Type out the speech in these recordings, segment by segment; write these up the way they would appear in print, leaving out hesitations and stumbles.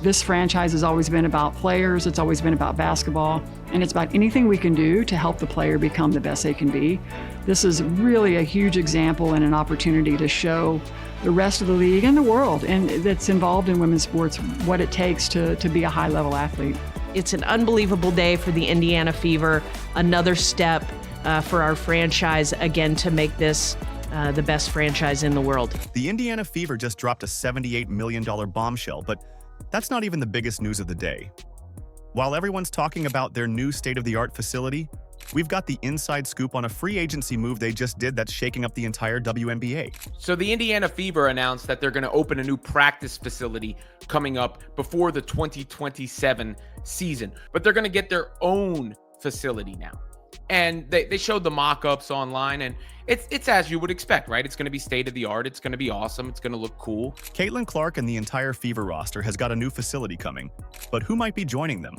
This franchise has always been about players, it's always been about basketball, and it's about anything we can do to help the player become the best they can be. This is really a huge example and an opportunity to show the rest of the league and the world and that's involved in women's sports what it takes to be a high-level athlete. It's an unbelievable day for the Indiana Fever, another step for our franchise, again, to make this the best franchise in the world. The Indiana Fever just dropped a $78 million bombshell, but that's not even the biggest news of the day. While everyone's talking about their new state-of-the-art facility, we've got the inside scoop on a free agency move they just did that's shaking up the entire WNBA. So the Indiana Fever announced that they're going to open a new practice facility coming up before the 2027 season, but they're going to get their own facility now. And they showed the mock-ups online, and it's as you would expect, right? It's going to be state-of-the-art. It's going to be awesome. It's going to look cool. Caitlin Clark and the entire Fever roster has got a new facility coming, but who might be joining them?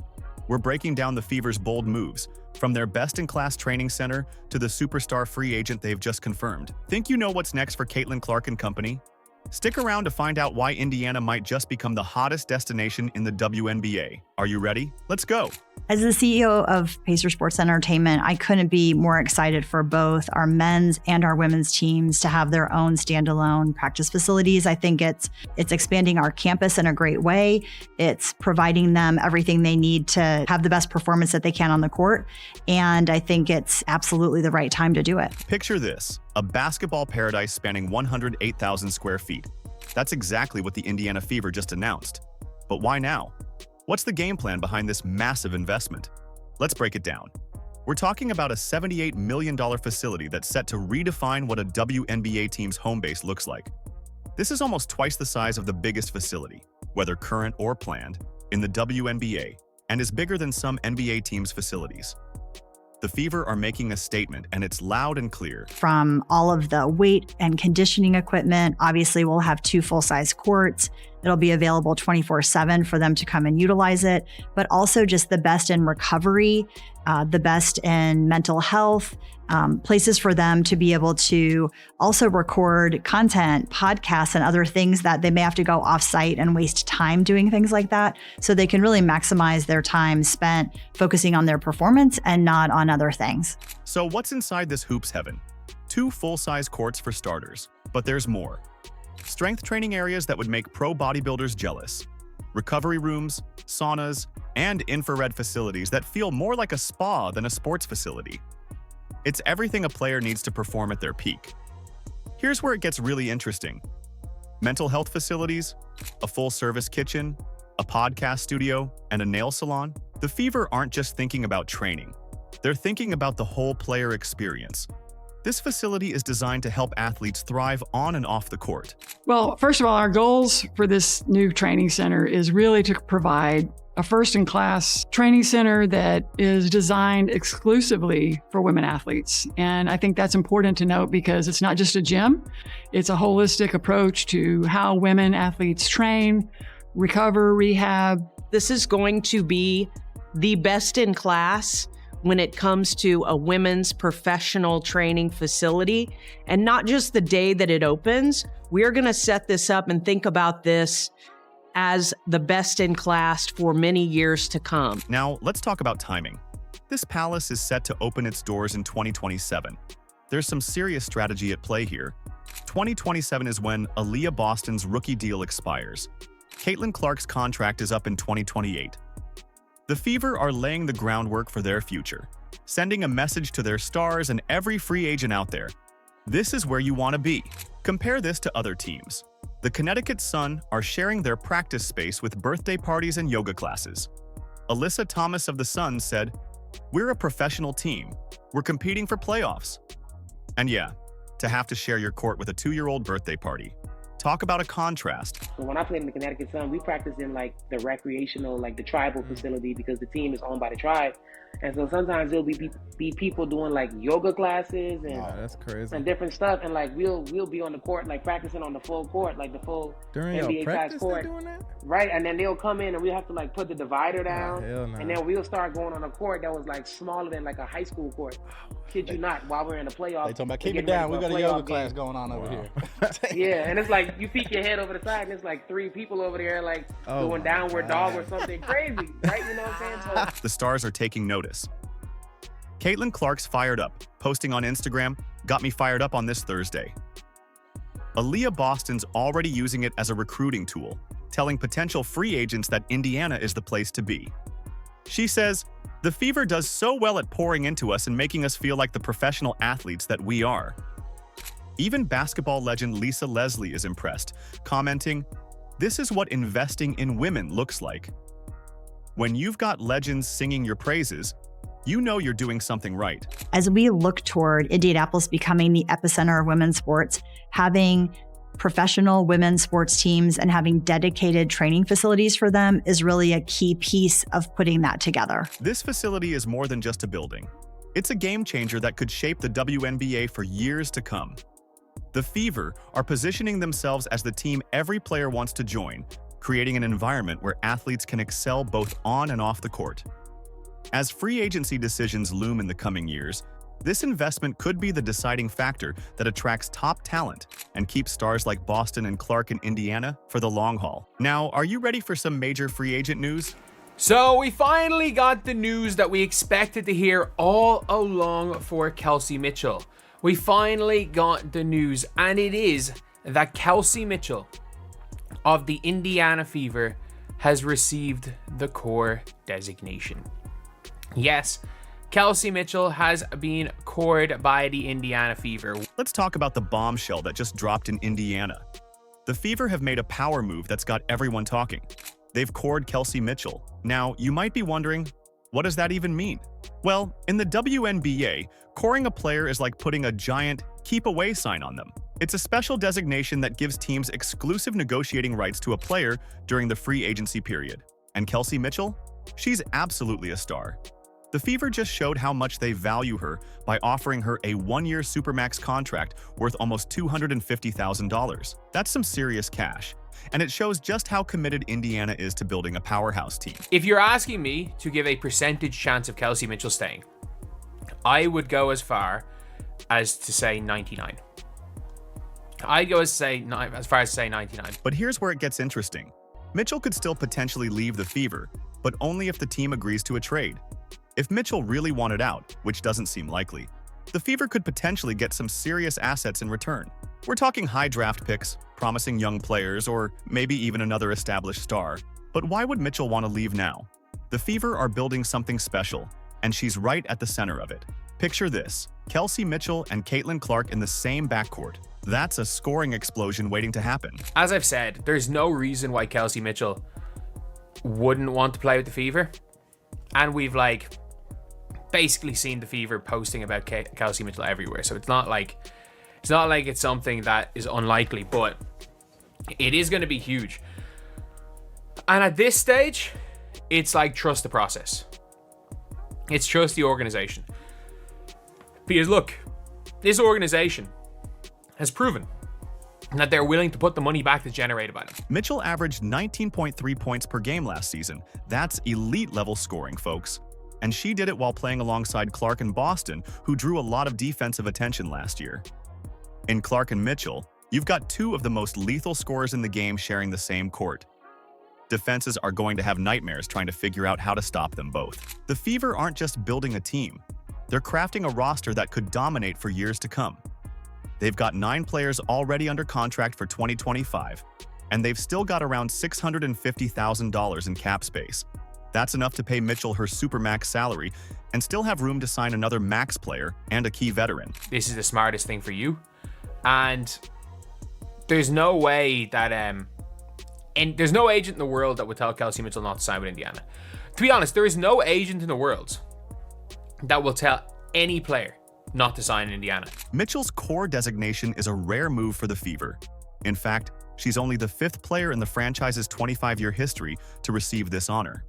We're breaking down the Fever's bold moves, from their best-in-class training center to the superstar free agent they've just confirmed. Think you know what's next for Caitlin Clark and company? Stick around to find out why Indiana might just become the hottest destination in the WNBA. Are you ready? Let's go! As the CEO of Pacer Sports Entertainment, I couldn't be more excited for both our men's and our women's teams to have their own standalone practice facilities. I think it's expanding our campus in a great way. It's providing them everything they need to have the best performance that they can on the court. And I think it's absolutely the right time to do it. Picture this, a basketball paradise spanning 108,000 square feet. That's exactly what the Indiana Fever just announced. But why now? What's the game plan behind this massive investment? Let's break it down. We're talking about a $78 million facility that's set to redefine what a WNBA team's home base looks like. This is almost twice the size of the biggest facility, whether current or planned, in the WNBA, and is bigger than some NBA teams' facilities. The Fever are making a statement, and it's loud and clear. From all of the weight and conditioning equipment, obviously we'll have 2 full-size courts. It'll be available 24/7 for them to come and utilize it, but also just the best in recovery, the best in mental health, places for them to be able to also record content, podcasts, and other things that they may have to go off-site and waste time doing things like that. So they can really maximize their time spent focusing on their performance and not on other things. So what's inside this hoops heaven? 2 full-size courts for starters, but there's more. Strength training areas that would make pro bodybuilders jealous. Recovery rooms, saunas, and infrared facilities that feel more like a spa than a sports facility. It's everything a player needs to perform at their peak. Here's where it gets really interesting. Mental health facilities, a full-service kitchen, a podcast studio, and a nail salon. The Fever aren't just thinking about training. They're thinking about the whole player experience. This facility is designed to help athletes thrive on and off the court. Well, first of all, our goals for this new training center is really to provide a first-in-class training center that is designed exclusively for women athletes. And I think that's important to note because it's not just a gym, it's a holistic approach to how women athletes train, recover, rehab. This is going to be the best in class when it comes to a women's professional training facility. And not just the day that it opens, we're going to set this up and think about this as the best in class for many years to come. Now, let's talk about timing. This palace is set to open its doors in 2027. There's some serious strategy at play here. 2027 is when Aaliyah Boston's rookie deal expires. Caitlin Clark's contract is up in 2028. The Fever are laying the groundwork for their future, sending a message to their stars and every free agent out there. This is where you want to be. Compare this to other teams. The Connecticut Sun are sharing their practice space with birthday parties and yoga classes. Alyssa Thomas of the Sun said, "We're a professional team. We're competing for playoffs." And yeah, to have to share your court with a 2-year-old birthday party. Talk about a contrast. So when I played in the Connecticut Sun, we practiced in like the recreational, like the tribal facility because the team is owned by the tribe. And so sometimes there'll be people doing like yoga classes and that's crazy. and different stuff. And like we'll be on the court, like practicing on the full court, like the full During NBA your size practice court. they're doing that? Right, and then they'll come in and we have to like put the divider down, hell no. and then we'll start going on a court that was like smaller than like a high school court. Kid you not, while we're in the playoffs. They talking about we're keep it getting ready down. We for a got a yoga playoff class game. going on over here. Yeah, and it's like like you peek your head over the side and it's like 3 people over there like doing downward dog or something crazy, right? You know what I'm saying? So The stars are taking notice. Caitlin Clark's fired up, posting on Instagram, got me fired up on this Thursday. Aaliyah Boston's already using it as a recruiting tool, telling potential free agents that Indiana is the place to be. She says, "The Fever does so well at pouring into us and making us feel like the professional athletes that we are." Even basketball legend Lisa Leslie is impressed, commenting, "This is what investing in women looks like." When you've got legends singing your praises, you know you're doing something right. As we look toward Indianapolis becoming the epicenter of women's sports, having professional women's sports teams and having dedicated training facilities for them is really a key piece of putting that together. This facility is more than just a building. It's a game changer that could shape the WNBA for years to come. The Fever are positioning themselves as the team every player wants to join, creating an environment where athletes can excel both on and off the court. As free agency decisions loom in the coming years, this investment could be the deciding factor that attracts top talent and keeps stars like Boston and Clark in Indiana for the long haul. Now, are you ready for some major free agent news? So we finally got the news that we expected to hear all along for Kelsey Mitchell. We finally got the news, and it is that Kelsey Mitchell of the Indiana Fever has received the core designation. Yes, Kelsey Mitchell has been cored by the Indiana Fever. Let's talk about the bombshell that just dropped in Indiana. The Fever have made a power move that's got everyone talking. They've cored Kelsey Mitchell. Now, you might be wondering, what does that even mean? Well, in the WNBA, coring a player is like putting a giant keep away sign on them. It's a special designation that gives teams exclusive negotiating rights to a player during the free agency period. And Kelsey Mitchell? She's absolutely a star. The Fever just showed how much they value her by offering her a 1-year Supermax contract worth almost $250,000. That's some serious cash, and it shows just how committed Indiana is to building a powerhouse team. If you're asking me to give a percentage chance of Kelsey Mitchell staying, I would go as far as to say 99. I'd go as far as to say 99. But here's where it gets interesting. Mitchell could still potentially leave the Fever, but only if the team agrees to a trade. If Mitchell really wanted out, which doesn't seem likely, the Fever could potentially get some serious assets in return. We're talking high draft picks, promising young players, or maybe even another established star. But why would Mitchell want to leave now? The Fever are building something special, and she's right at the center of it. Picture this: Kelsey Mitchell and Caitlin Clark in the same backcourt. That's a scoring explosion waiting to happen. As I've said, there's no reason why Kelsey Mitchell wouldn't want to play with the Fever. And we've basically seen the Fever posting about Kelsey Mitchell everywhere. So it's not like it's something that is unlikely, but it is going to be huge. And at this stage, it's like trust the process. It's trust the organization. Because look, this organization has proven that they're willing to put the money back that's generated by them. Mitchell averaged 19.3 points per game last season. That's elite level scoring, folks. And she did it while playing alongside Clark and Boston, who drew a lot of defensive attention last year. In Clark and Mitchell, you've got 2 of the most lethal scorers in the game sharing the same court. Defenses are going to have nightmares trying to figure out how to stop them both. The Fever aren't just building a team. They're crafting a roster that could dominate for years to come. They've got 9 players already under contract for 2025, and they've still got around $650,000 in cap space. That's enough to pay Mitchell her Supermax salary and still have room to sign another max player and a key veteran. This is the smartest thing for you. And there's no way that and there's no agent in the world that would tell Kelsey Mitchell not to sign with Indiana. To be honest, there is no agent in the world that will tell any player not to sign in Indiana. Mitchell's core designation is a rare move for the Fever. In fact, she's only the 5th player in the franchise's 25-year history to receive this honor.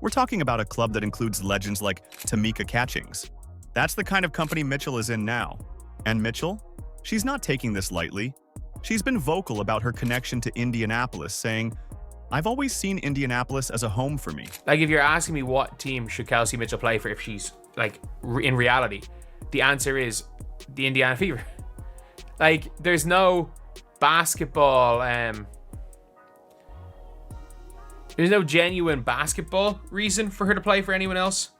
We're talking about a club that includes legends like Tamika Catchings. That's the kind of company Mitchell is in now. And Mitchell? She's not taking this lightly. She's been vocal about her connection to Indianapolis, saying, "I've always seen Indianapolis as a home for me." If you're asking me what team should Kelsey Mitchell play for if she's, in reality, the answer is the Indiana Fever. There's no basketball, there's no genuine basketball reason for her to play for anyone else.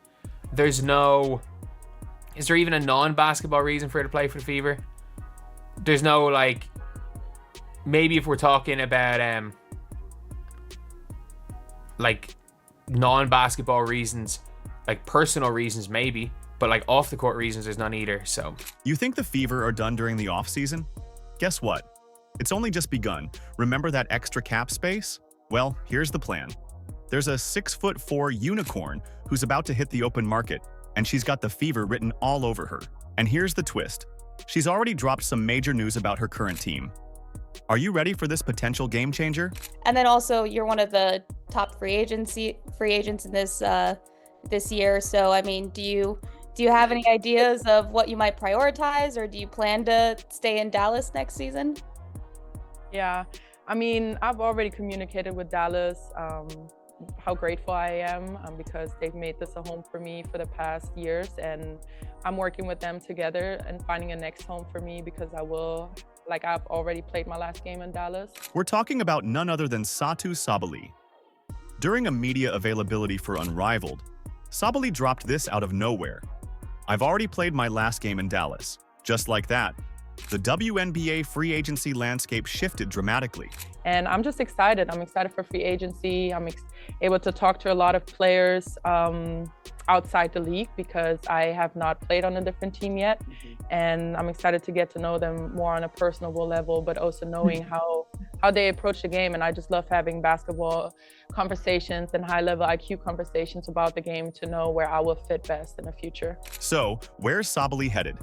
Is there even a non-basketball reason for her to play for the Fever? There's no, like, maybe if we're talking about like non-basketball reasons, like personal reasons maybe, but like off the court reasons there's none either. So You think the Fever are done during the off-season? Guess what? It's only just begun. Remember that extra cap space? Well, here's the plan. There's a 6'4" unicorn who's about to hit the open market, and she's got the Fever written all over her. And here's the twist. She's already dropped some major news about her current team. Are you ready for this potential game changer? And then also, you're one of the top free agents in this year. So, I mean, do you have any ideas of what you might prioritize, or do you plan to stay in Dallas next season? Yeah, I mean, I've already communicated with Dallas how grateful I am because they've made this a home for me for the past years, and I'm working with them together and finding a next home for me because I've already played my last game in Dallas. We're talking about none other than Satou Sabally. During a media availability for Unrivaled, Sabally dropped this out of nowhere. I've already played my last game in Dallas. Just like that, the WNBA free agency landscape shifted dramatically. And I'm just excited. I'm excited for free agency. I'm able to talk to a lot of players outside the league because I have not played on a different team yet. And I'm excited to get to know them more on a personable level, but also knowing how they approach the game. And I just love having basketball conversations and high-level IQ conversations about the game to know where I will fit best in the future. So, where's Sabally headed?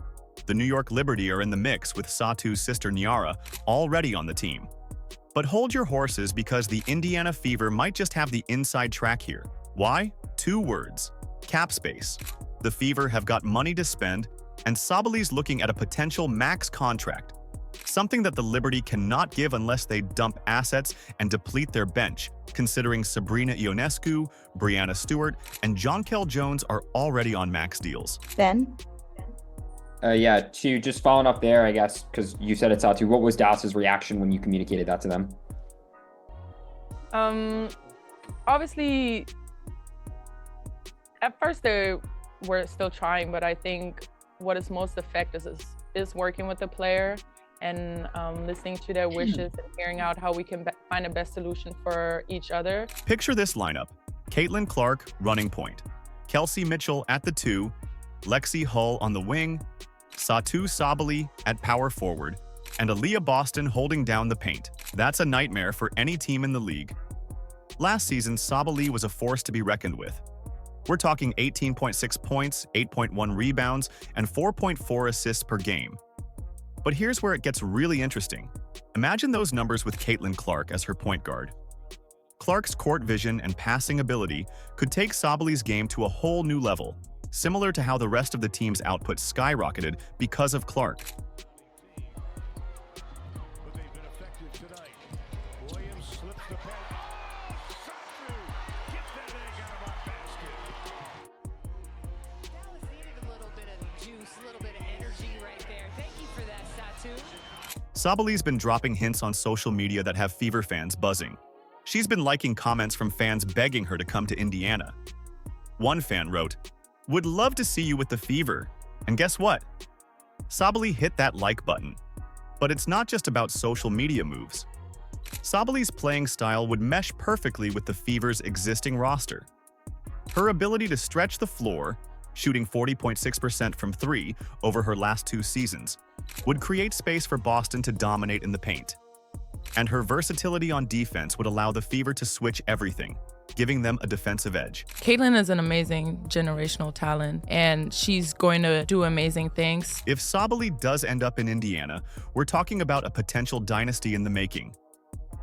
The New York Liberty are in the mix with Satou's sister Nyara already on the team. But hold your horses because the Indiana Fever might just have the inside track here. Why? 2 words. Cap space. The Fever have got money to spend, and Sabally's looking at a potential max contract. Something that the Liberty cannot give unless they dump assets and deplete their bench, considering Sabrina Ionescu, Brianna Stewart, and Jonquel Jones are already on max deals. Ben? Yeah, to just following up there, I guess, because you said it's Satou, what was Dallas's reaction when you communicated that to them? Obviously, at first they were still trying, but I think what is most effective is working with the player and listening to their wishes and hearing out how we can find the best solution for each other. Picture this lineup. Caitlin Clark, running point. Kelsey Mitchell at the 2, Lexi Hull on the wing, Satou Sabally at power forward, and Aaliyah Boston holding down the paint. That's a nightmare for any team in the league. Last season, Sabally was a force to be reckoned with. We're talking 18.6 points, 8.1 rebounds, and 4.4 assists per game. But here's where it gets really interesting. Imagine those numbers with Caitlin Clark as her point guard. Clark's court vision and passing ability could take Sabally's game to a whole new level, similar to how the rest of the team's output skyrocketed because of Clark. Sabally's been dropping hints on social media that have Fever fans buzzing. She's been liking comments from fans begging her to come to Indiana. One fan wrote, "Would love to see you with the Fever." And guess what? Sabally hit that like button. But it's not just about social media moves. Sabally's playing style would mesh perfectly with the Fever's existing roster. Her ability to stretch the floor, shooting 40.6% from 3 over her last 2 seasons, would create space for Boston to dominate in the paint. And her versatility on defense would allow the Fever to switch everything, giving them a defensive edge. Caitlin is an amazing generational talent, and she's going to do amazing things. If Sabally does end up in Indiana, we're talking about a potential dynasty in the making.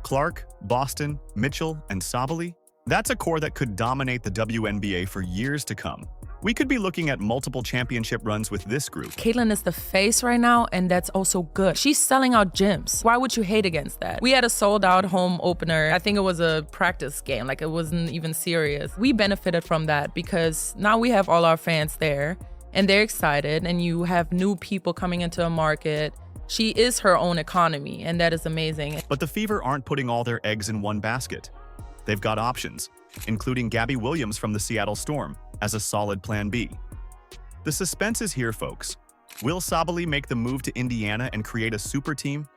Clark, Boston, Mitchell, and Sabally, that's a core that could dominate the WNBA for years to come. We could be looking at multiple championship runs with this group. Caitlin is the face right now, and that's also good. She's selling out gyms. Why would you hate against that? We had a sold-out home opener. I think it was a practice game, like it wasn't even serious. We benefited from that because now we have all our fans there, and they're excited, and you have new people coming into a market She is her own economy, and that is amazing. But the Fever aren't putting all their eggs in one basket. They've got options, including Gabby Williams from the Seattle Storm as a solid plan B. The suspense is here, folks. Will Sabally make the move to Indiana and create a super team?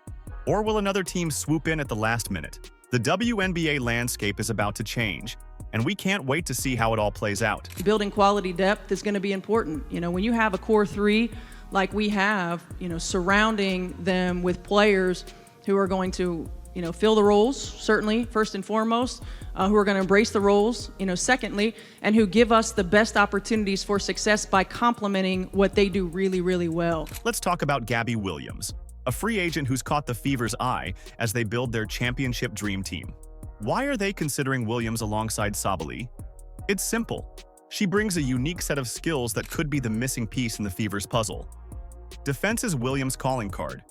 Or will another team swoop in at the last minute? The WNBA landscape is about to change, and we can't wait to see how it all plays out. Building quality depth is going to be important. When you have a core three like we have, surrounding them with players who are going to, fill the roles, certainly, first and foremost, who are going to embrace the roles, secondly, and who give us the best opportunities for success by complementing what they do really, really well. Let's talk about Gabby Williams, a free agent who's caught the Fever's eye as they build their championship dream team. Why are they considering Williams alongside Sabally? It's simple. She brings a unique set of skills that could be the missing piece in the Fever's puzzle. Defense is Williams' calling card.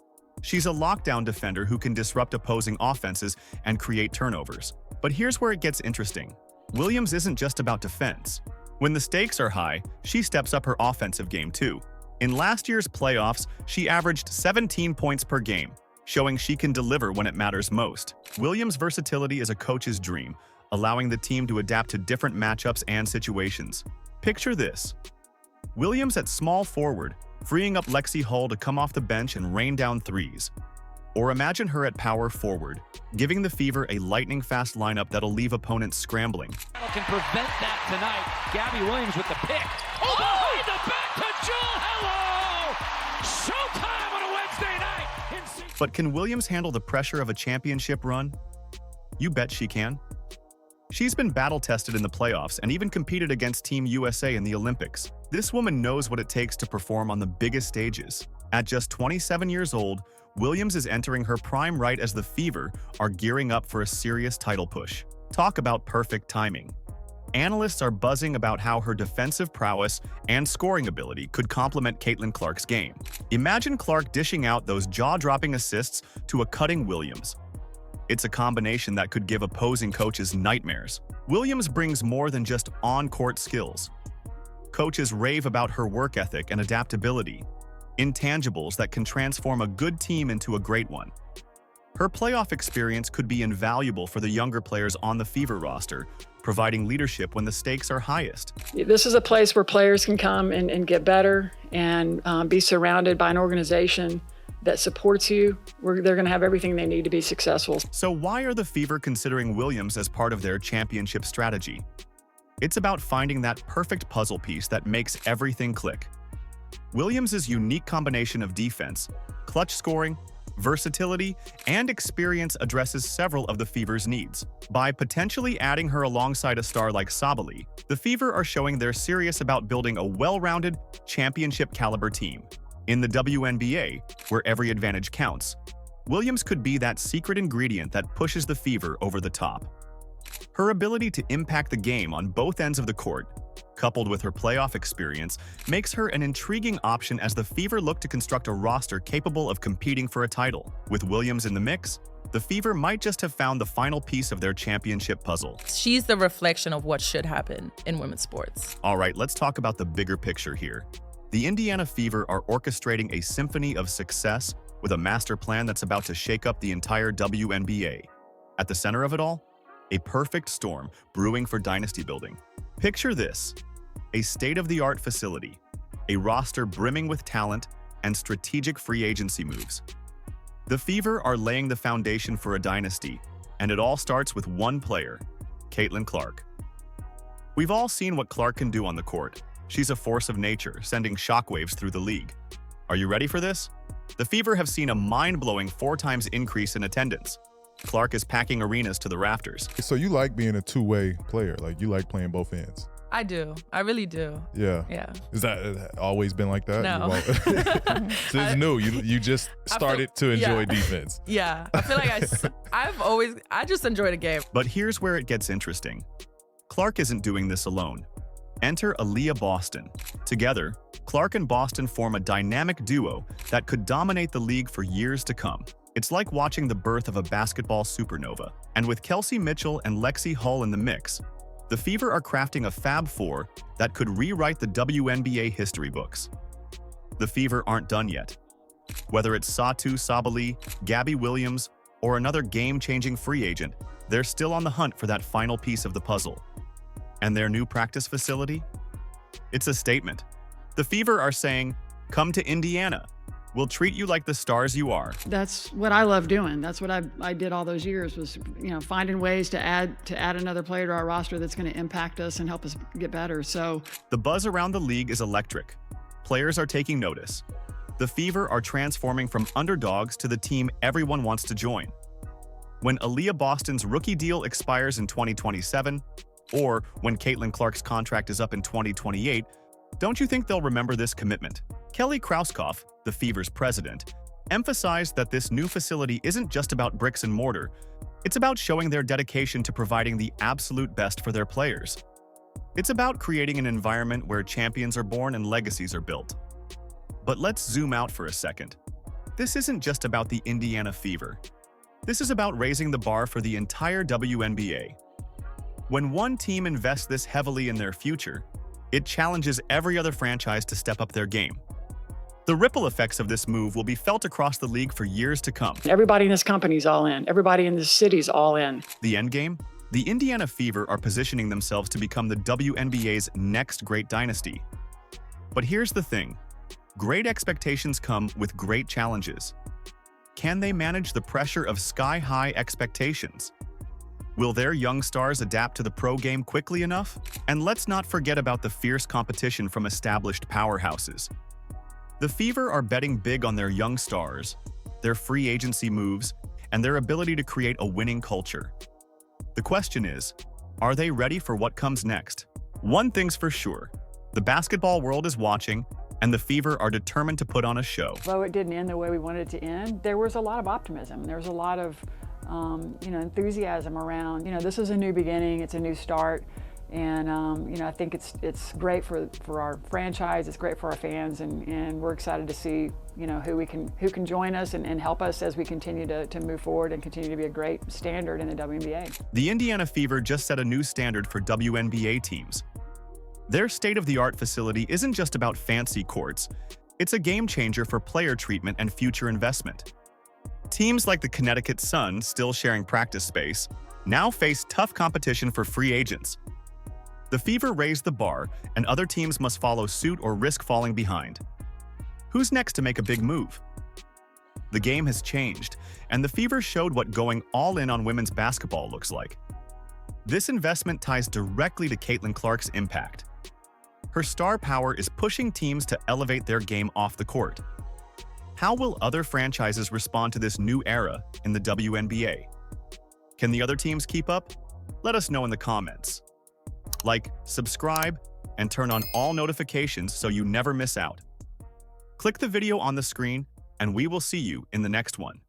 She's a lockdown defender who can disrupt opposing offenses and create turnovers. But here's where it gets interesting. Williams isn't just about defense. When the stakes are high, she steps up her offensive game too. In last year's playoffs, she averaged 17 points per game, showing she can deliver when it matters most. Williams' versatility is a coach's dream, allowing the team to adapt to different matchups and situations. Picture this. Williams at small forward, freeing up Lexi Hull to come off the bench and rain down threes. Or imagine her at power forward, giving the Fever a lightning-fast lineup that'll leave opponents scrambling. Can prevent that tonight. Gabby Williams with the pick. Oh, behind the back to Jewel. Hello! Showtime on a Wednesday night. But can Williams handle the pressure of a championship run? You bet she can. She's been battle-tested in the playoffs and even competed against Team USA in the Olympics. This woman knows what it takes to perform on the biggest stages. At just 27 years old, Williams is entering her prime right as the Fever are gearing up for a serious title push. Talk about perfect timing. Analysts are buzzing about how her defensive prowess and scoring ability could complement Caitlin Clark's game. Imagine Clark dishing out those jaw-dropping assists to a cutting Williams. It's a combination that could give opposing coaches nightmares. Williams brings more than just on-court skills. Coaches rave about her work ethic and adaptability, intangibles that can transform a good team into a great one. Her playoff experience could be invaluable for the younger players on the Fever roster, providing leadership when the stakes are highest. This is a place where players can come and get better and be surrounded by an organization that supports you. They're going to have everything they need to be successful. So why are the Fever considering Williams as part of their championship strategy? It's about finding that perfect puzzle piece that makes everything click. Williams' unique combination of defense, clutch scoring, versatility, and experience addresses several of the Fever's needs. By potentially adding her alongside a star like Sabally, the Fever are showing they're serious about building a well-rounded, championship-caliber team. In the WNBA, where every advantage counts, Williams could be that secret ingredient that pushes the Fever over the top. Her ability to impact the game on both ends of the court, coupled with her playoff experience, makes her an intriguing option as the Fever look to construct a roster capable of competing for a title. With Williams in the mix, the Fever might just have found the final piece of their championship puzzle. She's the reflection of what should happen in women's sports. All right, let's talk about the bigger picture here. The Indiana Fever are orchestrating a symphony of success with a master plan that's about to shake up the entire WNBA. At the center of it all, a perfect storm brewing for dynasty building. Picture this: a state-of-the-art facility, a roster brimming with talent, and strategic free agency moves. The Fever are laying the foundation for a dynasty, and it all starts with one player, Caitlin Clark. We've all seen what Clark can do on the court. She's a force of nature, sending shockwaves through the league. Are you ready for this? The Fever have seen a mind-blowing 4 times increase in attendance. Clark is packing arenas to the rafters. So you like being a two-way player, like you like playing both ends? I do. I really do. Yeah. Yeah. Is that always been like that? No. So it's new. You just started to enjoy defense. Yeah. I feel like I just enjoy the game. But here's where it gets interesting. Clark isn't doing this alone. Enter Aaliyah Boston. Together, Clark and Boston form a dynamic duo that could dominate the league for years to come. It's like watching the birth of a basketball supernova. And with Kelsey Mitchell and Lexi Hull in the mix, the Fever are crafting a Fab Four that could rewrite the WNBA history books. The Fever aren't done yet. Whether it's Satu Sabali, Gabby Williams, or another game-changing free agent, they're still on the hunt for that final piece of the puzzle. And their new practice facility? It's a statement. The Fever are saying, come to Indiana. We'll treat you like the stars you are. That's what I love doing. That's what I did all those years was, finding ways to add another player to our roster that's going to impact us and help us get better. So the buzz around the league is electric. Players are taking notice. The Fever are transforming from underdogs to the team everyone wants to join. When Aaliyah Boston's rookie deal expires in 2027, or when Caitlin Clark's contract is up in 2028, don't you think they'll remember this commitment? Kelly Krauskopf, the Fever's president, emphasized that this new facility isn't just about bricks and mortar. It's about showing their dedication to providing the absolute best for their players. It's about creating an environment where champions are born and legacies are built. But let's zoom out for a second. This isn't just about the Indiana Fever. This is about raising the bar for the entire WNBA. When one team invests this heavily in their future, it challenges every other franchise to step up their game. The ripple effects of this move will be felt across the league for years to come. everybody in this company's all in. Everybody in this city's all in. The endgame? The Indiana Fever are positioning themselves to become the WNBA's next great dynasty. But here's the thing. Great expectations come with great challenges. Can they manage the pressure of sky-high expectations? Will their young stars adapt to the pro game quickly enough? And let's not forget about the fierce competition from established powerhouses. The Fever are betting big on their young stars, their free agency moves, and their ability to create a winning culture. The question is, are they ready for what comes next? One thing's for sure, the basketball world is watching, and the Fever are determined to put on a show. Though it didn't end the way we wanted it to end, there was a lot of optimism. There was a lot of enthusiasm around, this is a new beginning, it's a new start. And, I think it's great for our franchise, it's great for our fans, and we're excited to see, who can join us and help us as we continue to move forward and continue to be a great standard in the WNBA. The Indiana Fever just set a new standard for WNBA teams. Their state-of-the-art facility isn't just about fancy courts, it's a game changer for player treatment and future investment. Teams like the Connecticut Sun, still sharing practice space, now face tough competition for free agents. The Fever raised the bar, and other teams must follow suit or risk falling behind. Who's next to make a big move? The game has changed, and the Fever showed what going all in on women's basketball looks like. This investment ties directly to Caitlin Clark's impact. Her star power is pushing teams to elevate their game off the court. How will other franchises respond to this new era in the WNBA? Can the other teams keep up? Let us know in the comments. Like, subscribe, and turn on all notifications so you never miss out. Click the video on the screen, and we will see you in the next one.